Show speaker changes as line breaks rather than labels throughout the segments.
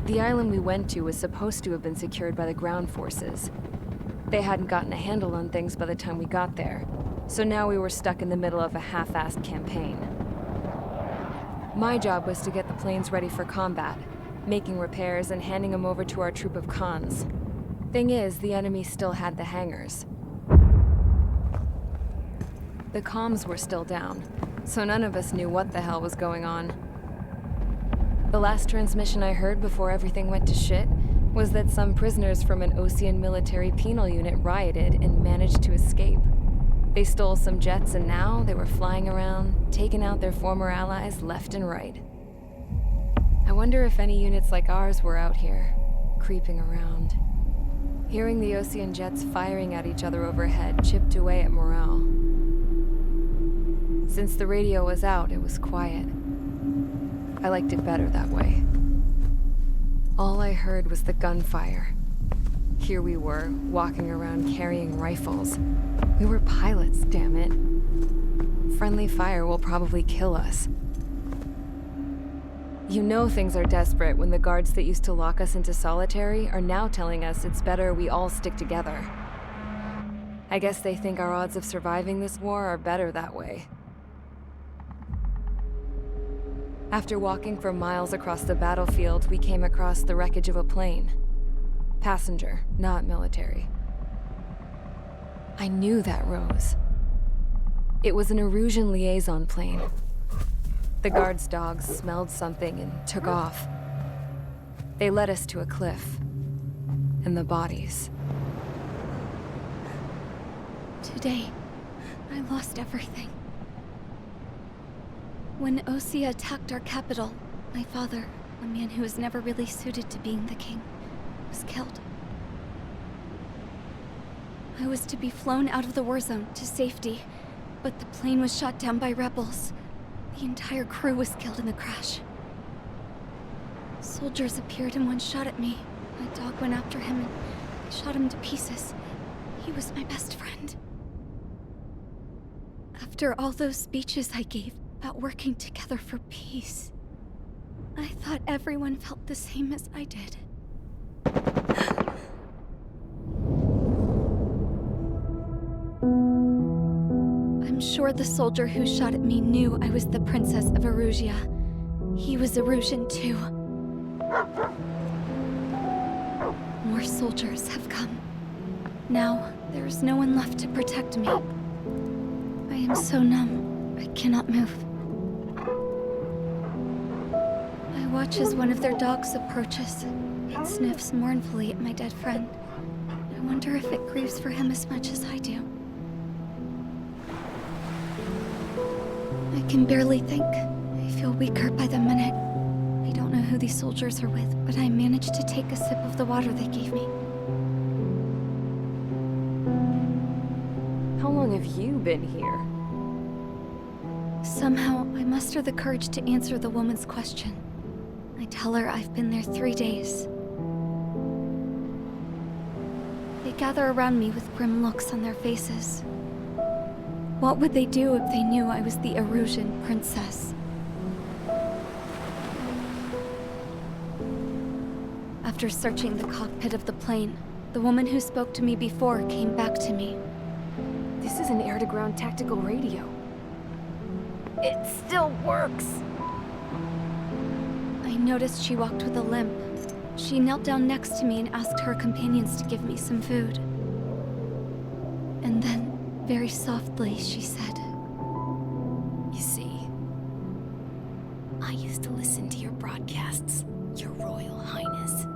The island we went to was supposed to have been secured by the ground forces. They hadn't gotten a handle on things by the time we got there, so now we were stuck in the middle of a half-assed campaign. My job was to get the planes ready for combat, making repairs and handing them over to our troop of cons. Thing is, the enemy still had the hangars. The comms were still down, so none of us knew what the hell was going on. The last transmission I heard before everything went to shit was that some prisoners from an Osean military penal unit rioted and managed to escape. They stole some jets and now they were flying around, taking out their former allies left and right. I wonder if any units like ours were out here, creeping around. Hearing the Osean jets firing at each other overhead chipped away at morale. Since the radio was out, it was quiet. I liked it better that way. All I heard was the gunfire. Here we were, walking around carrying rifles. We were pilots, damn it. Friendly fire will probably kill us. You know things are desperate when the guards that used to lock us into solitary are now telling us it's better we all stick together. I guess they think our odds of surviving this war are better that way. After walking for miles across the battlefield, we came across the wreckage of a plane. Passenger, not military. I knew that rose. It was an Erusean liaison plane. The guards' dogs smelled something and took off. They led us to a cliff. And the bodies.
Today, I lost everything. When Osea attacked our capital, my father, a man who was never really suited to being the king, was killed. I was to be flown out of the war zone to safety, but the plane was shot down by rebels. The entire crew was killed in the crash. Soldiers appeared and one shot at me. My dog went after him and they shot him to pieces. He was my best friend. After all those speeches I gave about working together for peace, I thought everyone felt the same as I did. I'm sure the soldier who shot at me knew I was the Princess of Erusea. He was Erusean too. More soldiers have come. Now, there is no one left to protect me. I am so numb, I cannot move. I watch as one of their dogs approaches. It sniffs mournfully at my dead friend. I wonder if it grieves for him as much as I do. I can barely think. I feel weaker by the minute. I don't know who these soldiers are with, but I managed to take a sip of the water they gave me.
How long have you been here?
Somehow, I muster the courage to answer the woman's question. I tell her I've been there 3 days. They gather around me with grim looks on their faces. What would they do if they knew I was the Erusean princess? After searching the cockpit of the plane, the woman who spoke to me before came back to me.
This is an air-to-ground tactical radio. It still works!
I noticed she walked with a limp. She knelt down next to me and asked her companions to give me some food. And then, very softly, she said,
"You see, I used to listen to your broadcasts, Your Royal Highness."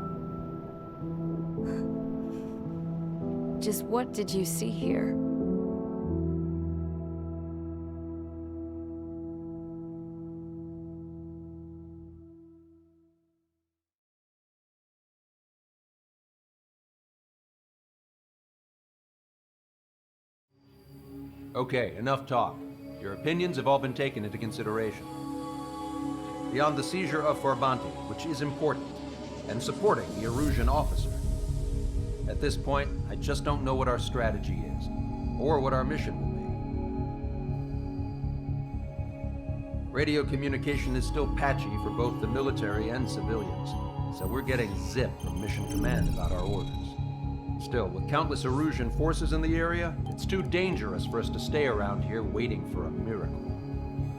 Just what did you see here?
Okay, enough talk. Your opinions have all been taken into consideration. Beyond the seizure of Forbanti, which is important, and supporting the Erusean officer, at this point, I just don't know what our strategy is, or what our mission will be. Radio communication is still patchy for both the military and civilians. so we're getting zip from Mission Command about our orders. Still, with countless Erusean forces in the area, it's too dangerous for us to stay around here waiting for a miracle.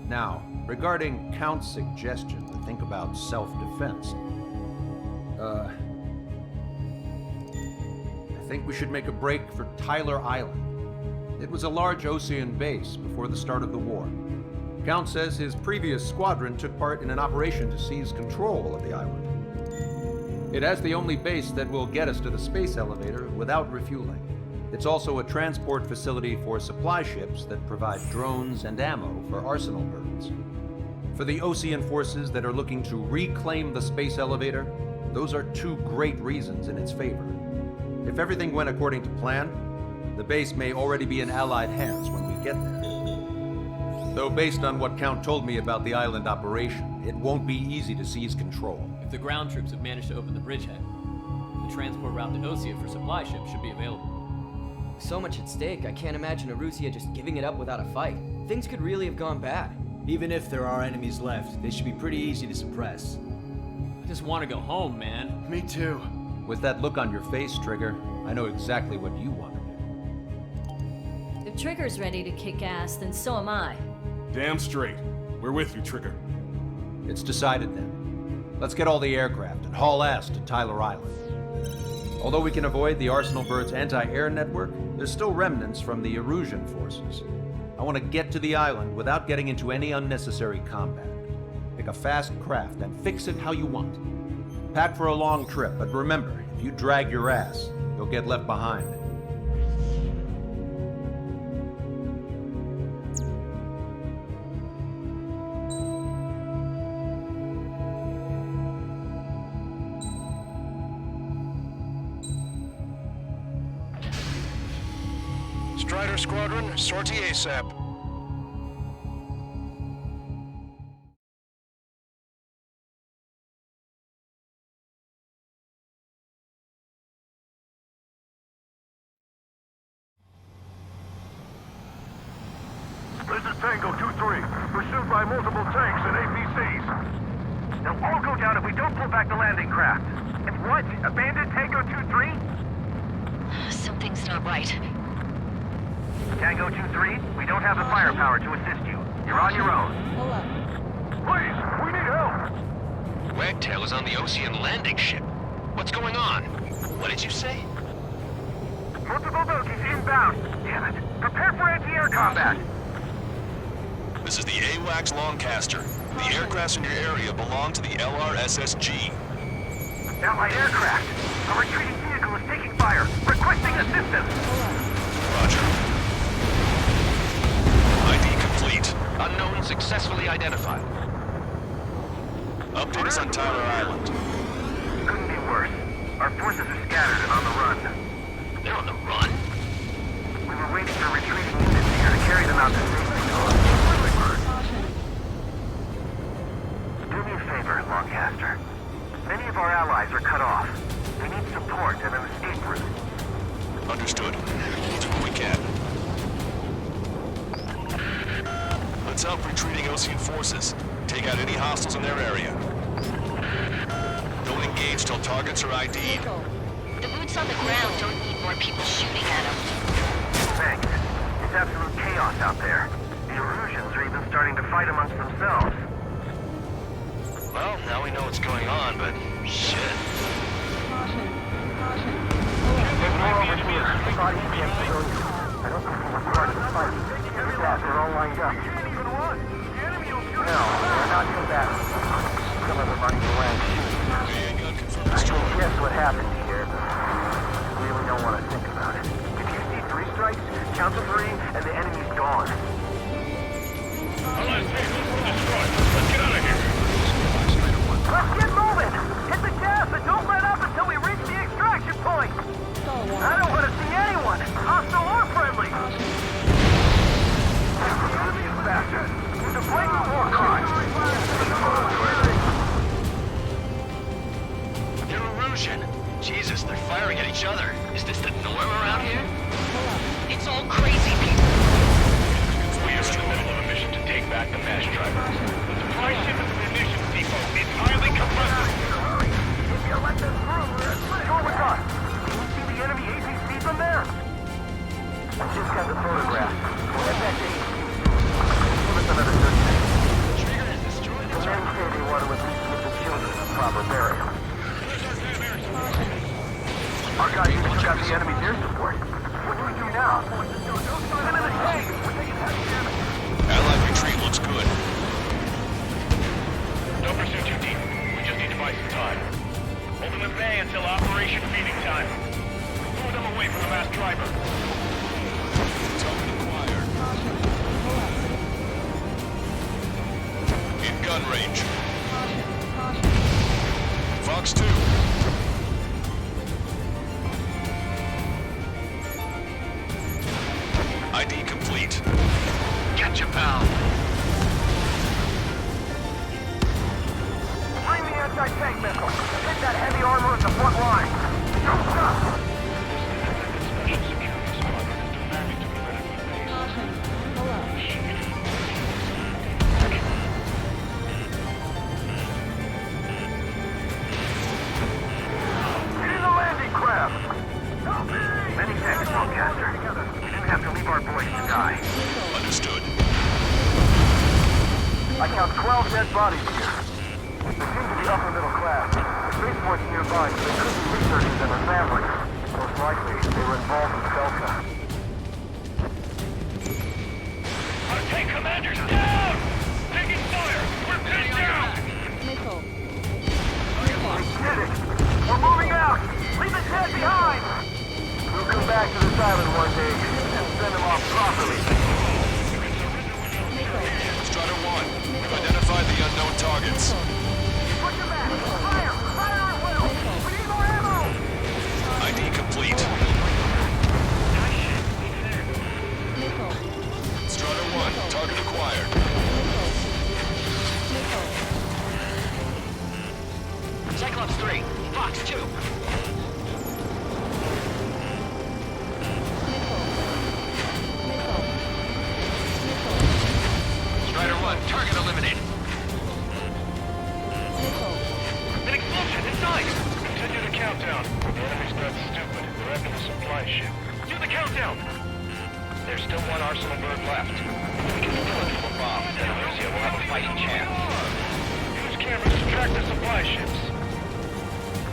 Now, regarding Count's suggestion to think about self-defense, I think we should make a break for Tyler Island. It was a large Osean base before the start of the war. Count says his previous squadron took part in an operation to seize control of the island. It has the only base that will get us to the space elevator without refueling. It's also a transport facility for supply ships that provide drones and ammo for arsenal birds. For the Osean forces that are looking to reclaim the space elevator, those are two great reasons in its favor. If everything went according to plan, the base may already be in Allied hands when we get there. Though based on what Count told me about the island operation, it won't be easy to seize control.
If the ground troops have managed to open the bridgehead, the transport route to Osea for supply ships should be available.
So much at stake, I can't imagine Erusea just giving it up without a fight. Things could really have gone bad.
Even if there are enemies left, they should be pretty easy to suppress.
I just want to go home, man.
Me too.
With that look on your face, Trigger, I know exactly what you want to do.
If Trigger's ready to kick ass, then so am I.
Damn straight. We're with you, Trigger.
It's decided then. Let's get all the aircraft and haul ass to Tyler Island. Although we can avoid the Arsenal Bird's anti-air network, there's still remnants from the Erusean forces. I want to get to the island without getting into any unnecessary combat. Pick a fast craft and fix it how you want. Pack for a long trip, but remember, if you drag your ass, you'll get left behind.
Strider Squadron, sortie ASAP.
This is Tango 2-3, pursued by multiple tanks and APCs. They'll all go down if we don't pull back the landing craft. And what? Abandon Tango 2-3?
Something's not right.
Tango 2-3, we don't have the firepower to assist you. You're on your own. Please, we need help!
Wagtail is on the Osean landing ship. What's going on? What did you say?
Multiple bogies inbound. Damn it. Prepare for anti-air combat.
This is the AWACS Long Caster. The aircrafts in your area belong to the LRSSG.
Allied aircraft. A retreating vehicle is taking fire. Requesting assistance.
Roger. ID complete.
Unknown successfully identified.
Update us on Tyler Island.
Couldn't be worse. Our forces are scattered and on the run.
They're on the run?
We were waiting for retreating units here to carry them out to safety. Do me a favor, Longcaster. Many of our allies are cut off. We need support and an escape route.
Understood. We'll do what we can. Let's help retreating Osean forces. Take out any hostiles in their area. Don't engage till targets are ID'd.
The boots on the ground don't need more people shooting at them.
Thanks. It's absolute chaos out there. The Erusians are even starting to fight amongst themselves.
Well, now we know what's going on, but shit.
I don't think we were part of the fight. The guys are all lined up. No, they're not combatants. Some of them aren't even wearing shoes. I can guess what happened here. I really don't want to think about it. If you see 3 strikes, count to 3, and the enemy's gone.
Allied vehicles were destroyed. Let's get out of here.
Let's get moving! Hit the gas and don't let up until we reach the extraction point! I don't want to see anyone, hostile or friendly! These bastards! It's a blatant war crime!
They're Erusean. Jesus, they're firing at each other. Is this the norm around here? It's all crazy people.
We are in the middle of a mission to take back the mass driver. The supply ship at the munitions depot is highly compressed.
you let them through. You're with us. Can you see the enemy APC from there? I just got the photograph. We'll head back to HQ. Give us another 30 minutes.
The trigger is destroyed.
The men say they want to at least give the children a proper burial. Our guys even took out the enemy's air support. What do we do now? Put them in the tank! We're taking heavy damage.
Allied retreat looks good.
Don't pursue too deep. We just need to buy some time. Hold them at bay until Operation Feeding Time. Move them away from the mass driver.
Token acquired. In gun range. Fox 2. ID complete.
Gotcha, pal.
Bring the anti-tank missile. Hit that heavy armor at the front line. Don't stop!
Special security squadron is demanding to be ready for base.
Get in the landing craft! Many thanks, Long Caster. We didn't have to leave our boys to die.
Understood.
I count 12 dead bodies here. They seem to be upper middle class. The spaceport's nearby, so they could be researchers and their families. Most likely, they were involved in Belkan.
Our tank commander's down! Taking fire! We're pinned down!
We did it! We're moving out! Leave the dead behind! We'll come back to this island one day and send them off properly.
Strider 1, we've identified the unknown targets.
Put your back! Fire! Fire at will! We need more ammo!
ID complete. Strider 1, target acquired.
Cyclops 3, Fox 2. Strider 1, target eliminated.
An explosion inside! Continue the countdown. The enemy's not stupid. They're after the supply ship. Do the countdown! There's still one arsenal bird left. If we can steal it from a bomb, then Osea will have a fighting chance. Use cameras to track the supply ships.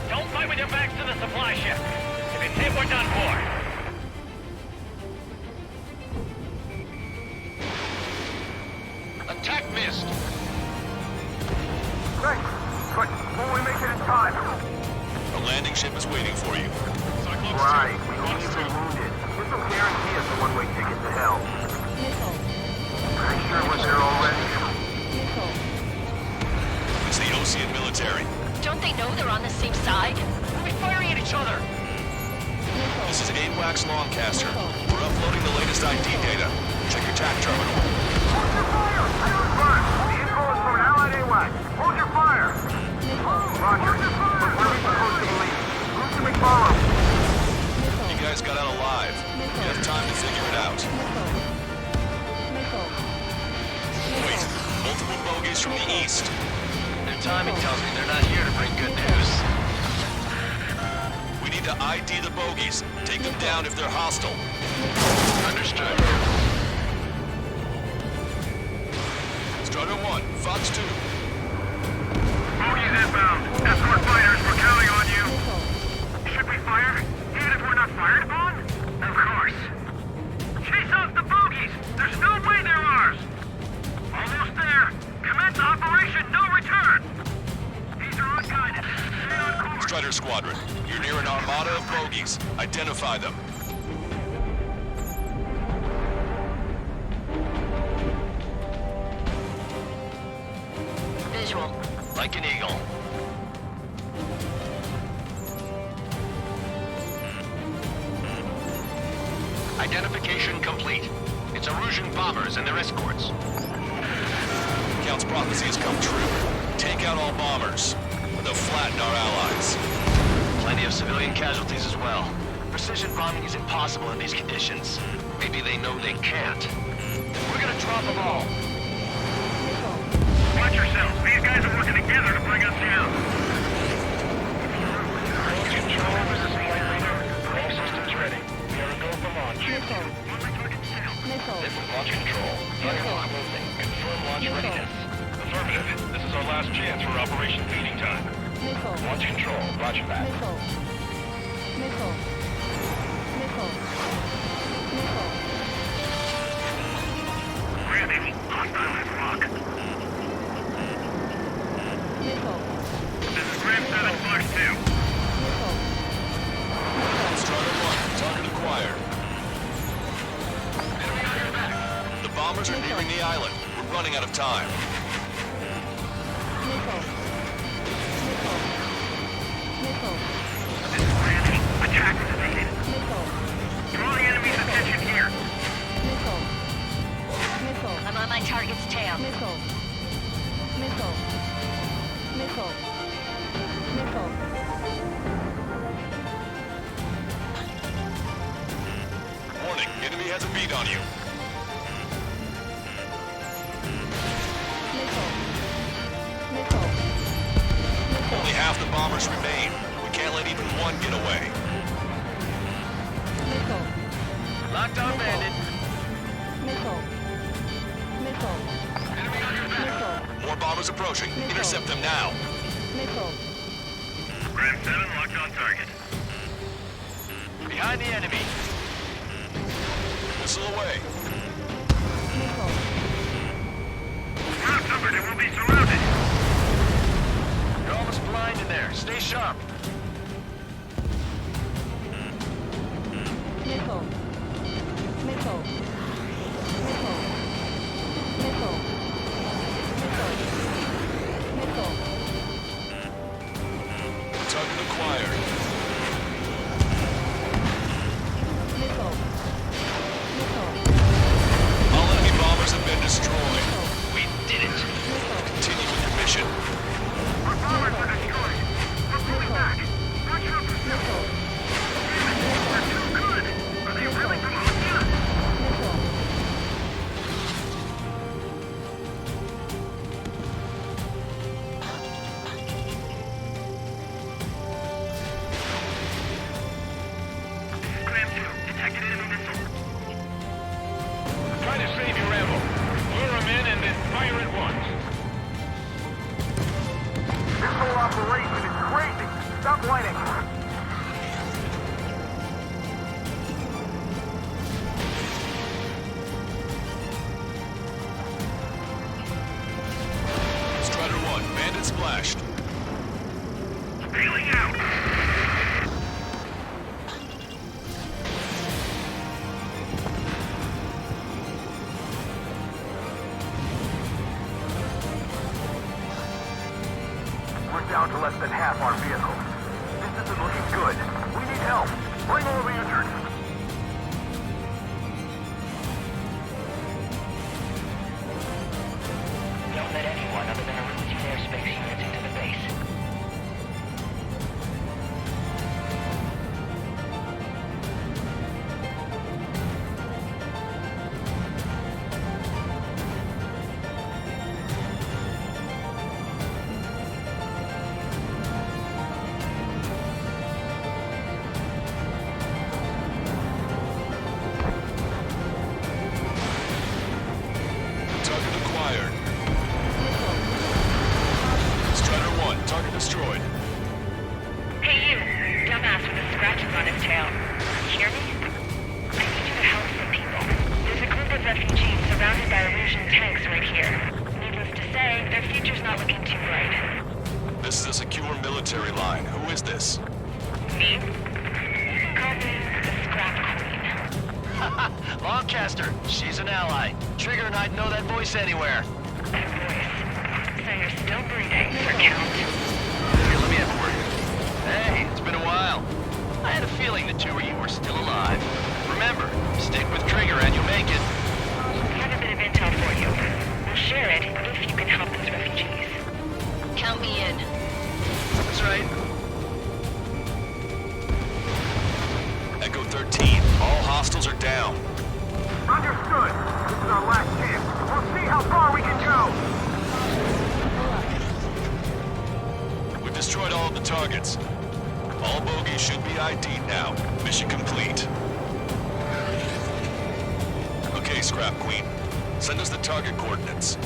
Don't fight with your backs to the supply ship. If it's hit, we're done for.
Attack missed.
Great! But will we make it in time?
A landing ship is waiting for you.
Right, we need the wounded. This will guarantee us a one-way ticket to hell. Pretty sure we're there already.
It's the Osean military.
Don't they know they're on the same side?
We're firing at each other.
This is AWACS Long Caster. We're uploading the latest ID data. Check your TAC terminal.
Hold your fire! Run! The info is from an allied AWACS. Hold your fire! Roger. But where are we supposed to leave? Who's to follow?
You guys got out alive. You have time to figure it out. Wait, multiple bogeys from the east.
Their timing tells me they're not here to bring good news.
We need to ID the bogeys. Take them down if they're hostile.
Understood.
Strider 1, Fox 2.
Bogies inbound. Escort fighters, we're counting on you. Should we fire? Even if we're not fired upon? Of course. Chase off the bogies! There's no way they're ours! Almost there. Commence Operation No Return! These are unguided. Stay on course.
Strider Squadron, you're near an armada of bogeys. Identify them.
Visual.
Like an eagle. Identification complete. It's Erusean bombers and their escorts.
Count's prophecy has come true. Take out all bombers, or they'll flatten our allies.
Plenty of civilian casualties as well. Precision bombing is impossible in these conditions. Maybe they know they can't. We're gonna drop them all.
Watch yourselves. These guys are working together to bring us down. readiness. Affirmative. This is our last chance for Operation Feeding Time. Launch control. Roger that. Granted, hostile at rock. This is Graham 7, Fox 2.
Strider 1, target acquired.
Enemy on your back.
The bombers are nearing the island. We're running out of time.
This is Randy. Attack was evaded. Draw the enemy's attention here.
I'm on my target's tail.
Warning, enemy has a bead on you. Only half the bombers remain. We can't let even one get away.
Locked on bandit. Enemy on your back.
More bombers approaching. Intercept them now.
Graham 7, locked on target.
Behind the enemy.
Missile away.
We're outnumbered and we'll be surrounded.
You're almost blind in there. Stay sharp.
Target acquired. All enemy bombers have been destroyed.
We did it.
Continue with your mission.
Our bombers are destroyed. We're pulling back. Watch out for missiles. They're too good. Are they really from Osea? Graham 2, detected enemy missile. Try to save your ammo. Lure them in and then fire at once.
This whole operation is crazy. Stop whining.
Strider 1, bandit splashed.
Bailing out.
We're down to less than half our vehicles. This isn't looking good. We need help. Bring all the injured.
Don't let anyone other than Erusean airspace units into the base.
Target acquired. Strider 1, target destroyed.
Hey you, dumbass with the scratches on his tail. You hear me? I need you to help some people. There's a group of refugees surrounded by Erusean tanks right here. Needless to say, their future's not looking too bright.
This is a secure military line. Who is this?
Me? You can call me the Scrap Queen.
Long Caster. She's an ally. Trigger and I'd know that voice anywhere.
That voice. So you're still breathing, for count.
Here, let me have a word. Hey, it's been a while. I had a feeling the two of you were still alive. Remember, stick with Trigger and you'll make it.
I have a bit of intel for you. We'll share it if you can help those refugees.
Count me in.
That's right.
Echo 13, all hostiles are down.
Understood. This is our last chance. We'll see how far we can go.
We've destroyed all of the targets. All bogies should be ID'd now. Mission complete. Okay, Scrap Queen. Send us the target coordinates.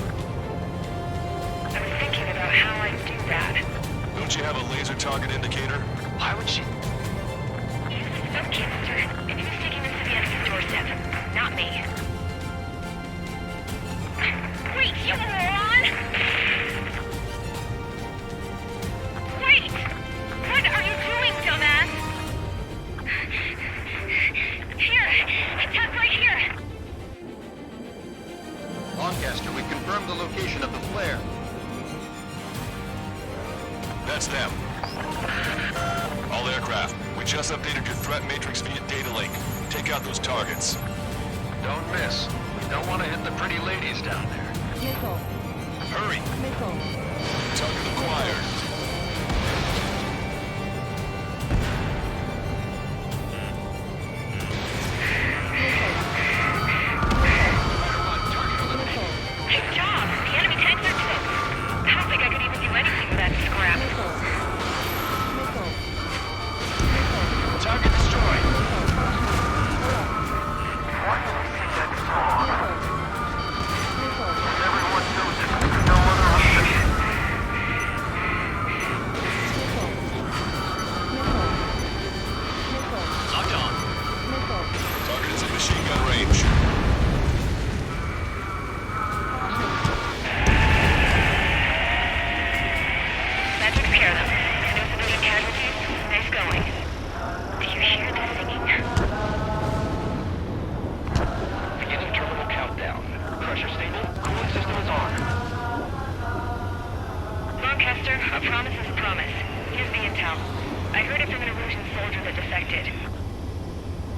target indicator?
Why would she...
Use the smoke canister. If he was taking this to the enemy's doorstep, not me. Wait, you moron! Wait! What are you doing, dumbass? Here! Attack right here!
Lancaster, we confirmed the location of the flare.
That's them. All aircraft, we just updated your threat matrix via data link. Take out those targets.
Don't miss. We don't want to hit the pretty ladies down there.
Missile.
Hurry!
Missile.
Target acquired.
Good job! The enemy tanks are dead. I don't think I could even do anything with that scrap.
Target destroyed.
Why do we think that's wrong? Everyone knows it. No other option.
Locked on. Target is in machine gun range.
That took care of them. No civilian casualties. Nice going. Do you hear the singing?
Beginning terminal countdown. Pressure stable. Cooling system is on.
Lancaster, a promise is a promise. Here's the intel. I heard it from an Erusean soldier that defected.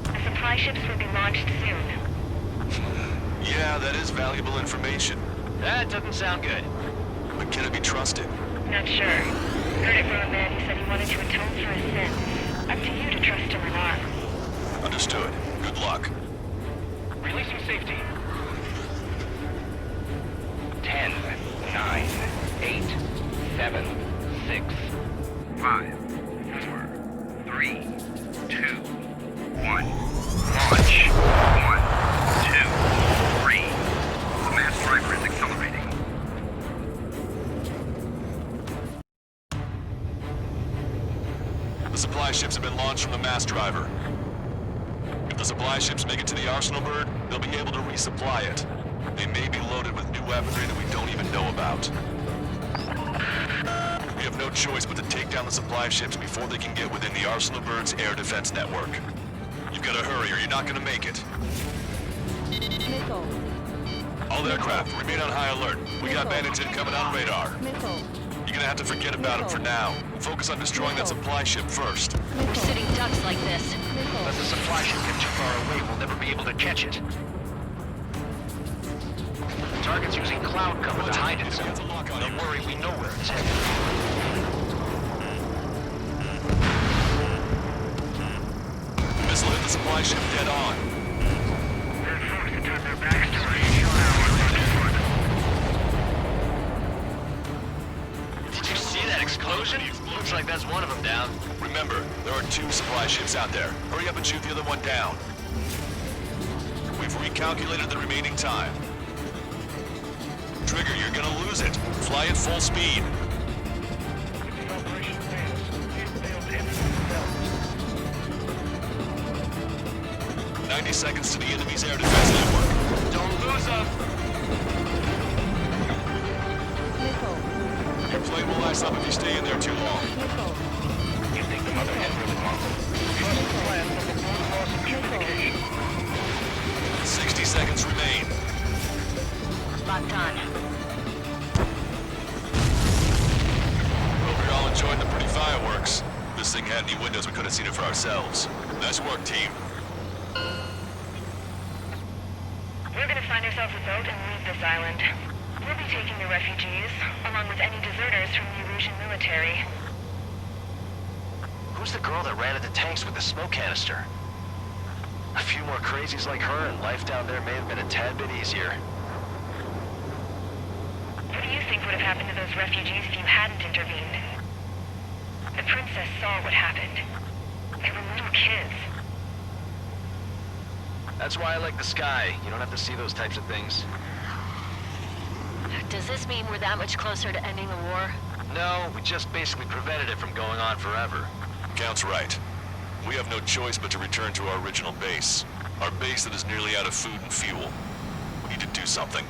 The supply ships will be launched soon.
Yeah, that is valuable information.
That doesn't sound good.
But can it be trusted?
Not sure. Heard it from a man who said he wanted to atone for his sins. Up to you to trust him or not.
Understood. Good luck.
Releasing safety. 10, 9, 8, 7, 6, 5, 4, 3, 2, 1. Launch. 1, 2, 3. The mass driver is accelerating.
The supply ships have been launched from the mass driver. If the supply ships make it to the Arsenal bird, they'll be able to resupply it. They may be loaded with new weaponry that we don't even know about. We have no choice but to take down the supply ships before they can get within the Arsenal bird's air defense network. You've got to hurry or you're not going to make it.
Missile.
All aircraft, remain on high alert. We got bandits incoming on radar.
Missile.
You're gonna have to forget about them for now. Focus on destroying that supply ship first.
We're sitting ducks like this.
Unless the supply ship gets too far away, we'll never be able to catch it. The target's using cloud cover to hide itself. Don't worry, we know where it's headed.
Missile hit the supply ship dead on.
They're forced to turn their backs to us.
Did you see that explosion? Looks like that's one of them down.
Remember, there are 2 supply ships out there. Hurry up and shoot the other one down. We've recalculated the remaining time. Trigger, you're gonna lose it. Fly at full speed.
Operation fails. We've failed to enter the
90 seconds to the enemy's air defense network.
Don't lose them!
Missile.
Your plane will ice up if you stay in there too long.
Missile.
You think the mother hen really wants it? Trust the plan from the full loss of communication.
60 seconds remain.
Locked on.
Hope you're all enjoying the pretty fireworks. If this thing had any windows, we could have seen it for ourselves. Nice work, team.
We're gonna find ourselves a boat and leave this island. We'll be taking the refugees, along with any deserters from the Erusean military.
Who's the girl that ran at the tanks with the smoke canister? A few more crazies like her and life down there may have been a tad bit easier.
What do you think would have happened to those refugees if you hadn't intervened? The princess saw what happened. They were little kids.
That's why I like the sky. You don't have to see those types of things.
Does this mean we're that much closer to ending the war?
No, we just basically prevented it from going on forever.
Count's right. We have no choice but to return to our original base. Our base that is nearly out of food and fuel. We need to do something.